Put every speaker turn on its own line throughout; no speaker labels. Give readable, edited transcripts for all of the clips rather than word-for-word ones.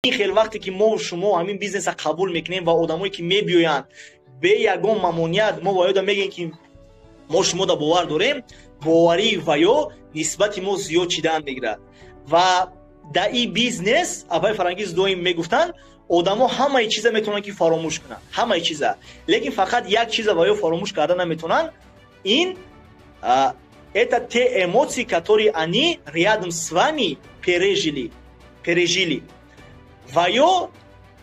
این خیلی وقتی که ما و شما همین بیزنس را قبول میکنیم و آدمایی که میبیوین به یگان ممنونیت ما باید میگیم که ما شما دا باور داریم، باوری و یا نسبت ما زیاد چیدن میگیرد و در این بیزنس آقای فرانگیز دویم میگفتن آدما همه چیزا میتونن که فراموش کنن، همه چیزا، لیکن فقط یک چیز وایو فراموش کردن نمیتونن. این это те эмоции, которые они рядом с вами пережили. و یا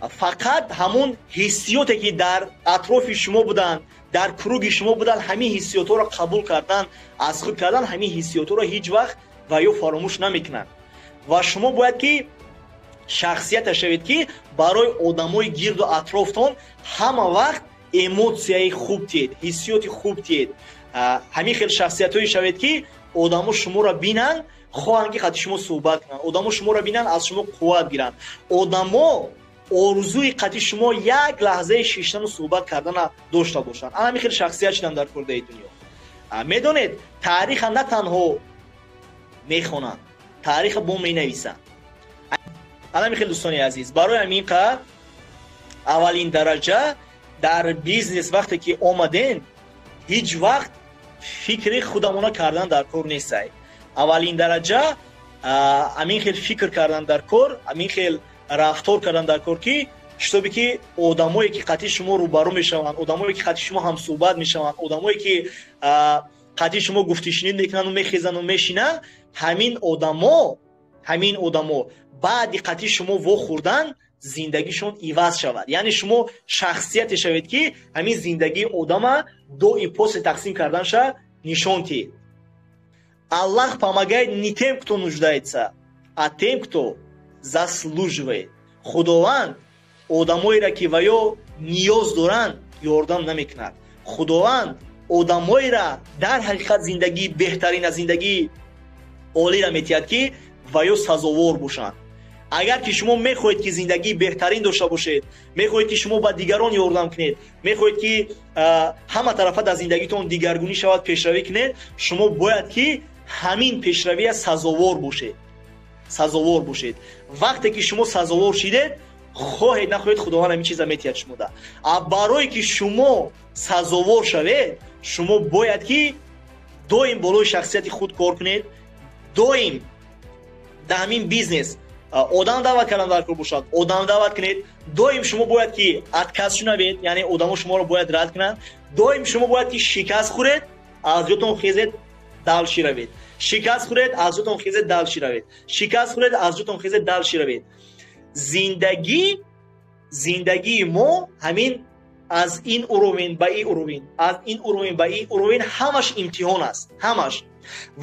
فقط همون حسیاتی که در اطراف شما بودن، در کروگ شما بودن، همین حسیات را قبول کردن، از خود کردن همین حسیات را هیچ وقت و یا فراموش نمیکنن. و شما باید که شخصیت شوید که برای آدمای گرد و اطرافتون همه وقت ایموسیای خوب تید، حسیات خوب تید. همین خیلی شخصیتایی شوید که آدما شما را بینن خواهند که خاطر شما صحبت کنن، آدما شما را بینن از شما قوت گیرن، آدما آرزوی قطعی شما یک لحظه شیشتن و صحبت کردن داشته باشن. همین خیلی شخصیت شدن در کرده دنیا. میدونید تاریخ نه تنها میخونن، تاریخ با می نویسن. همین خیلی دوستانی عزیز، برای همین که اولین درجه در بیزنس وقتی که آمدین هیچ وقت فکر خودمون کردن در کار نیست. اولین درجه همین خیلی فکر کردن در کار، همین خیلی رفتار کردن در کار که شتابی که آدمایی که قطعی شما روبرو میشوند، آدمایی که قطعی شما هم صحبت میشوند، آدمایی که قطعی شما گفتشنید میکنن و میخیزن و میشینن، همین آدما بعد قطعی شما و خوردن زندگیشون عوض شود. یعنی شما شخصیت شوید که همین زندگی آدم دو ایمپوس تقسیم کردن شه نشون تید. Аллах помогает не тем, кто нуждается, а тем, кто заслуживает. Худованд одамоиро ки ваё ниёз доранд ёрдам намекунад. Худованд одамоиро дар ҳақиқат зиндагии беҳтарин аз зиндагии олиро метиҳад ки ваё сазовор бошанд. агар ки шумо мехоҳед ки зиндагии беҳтарин дошта бошед, мехоҳед ки шумо ба дигарон ёрдам кунед, мехоҳед ки ҳама тарафа дар зиндагитон дигаргунӣ шавад, пешравӣ кунед, шумо бояд ки همین پیشروی سزاوار باشید. وقتی که شما سزاوار شدید خواهید نخواهید خداوند همین چیزا میتید شما ده. برای که شما سزاوار شوید شما باید که دویم بالای شخصیت خود کار کنید، دویم در همین بیزنس آدم دعوت کردن در کار باشد، آدم دعوت کنید، دویم شما باید که اتکاس شنوید، یعنی آدما شما رو باید رد کنن، دویم شما باید که شکست خورید از جاتون خیزید دال شیروید، شکست خورید از جاتون خیزید دال شیروید، شکست خورید از جاتون خیزید دال شیروید. زندگی ما همین از این اوروین به این اوروین، از این اوروین به این اوروین همش امتحان است، همش.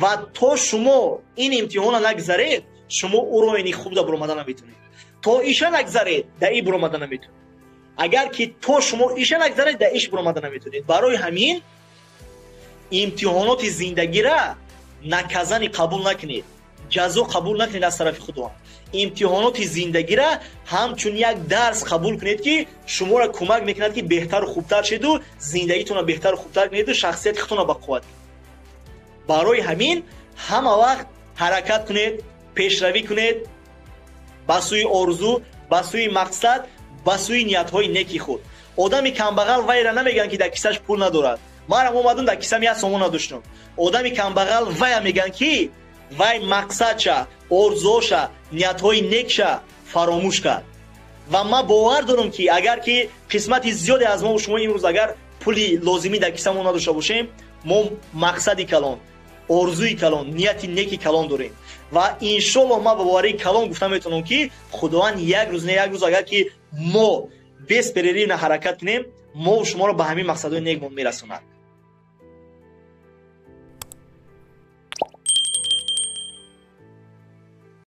و تو شما این امتحان نگذرید شما اوروینی خوب در برآمدن نمیتونید، تو ایشا نگذرید در این برآمدن نمیتونید. اگر که تو شما ایشا نگذرید در ایش برآمدن نمیتونید. برای همین امتحانات زندگی را نکزنی قبول نکنید، جزا قبول نکنید از طرف خداوند. امتحانات زندگی را همچون یک درس قبول کنید که شما را کمک میکند که بهتر و خوبتر شید و زندگیتون را بهتر و خوبتر کنید و شخصیت خودتون را با قوت کنید. برای همین همه وقت حرکت کنید، پیشروی کنید به سوی آرزو، به سوی مقصد، به سوی نیت‌های نیکی خود. آدمی کمبغل وای را نمیگن که در کیسه‌اش پول ندارد. ما را اومدم در کیسه‌م یک سوم نداشتم. آدمی کمبغل وای میگن که وای مقصدش، آرزوش، نیت‌های نیکش فراموش کرد. و ما باور دارم که اگر که قسمت زیادی از ما و شما امروز اگر پولی لازمی در کیسه‌مون نداشته باشیم، ما مقصدی کلان، آرزوی کلان، نیتی نیکی کلان داریم. و انشالله ما با باوری کلان گفتم میتونم که خداوند یک روز نه یک روز اگر که ما بس پرری نه حرکت کنیم، ما و شما رو به همین مقصدهای نیکمون میرسوند.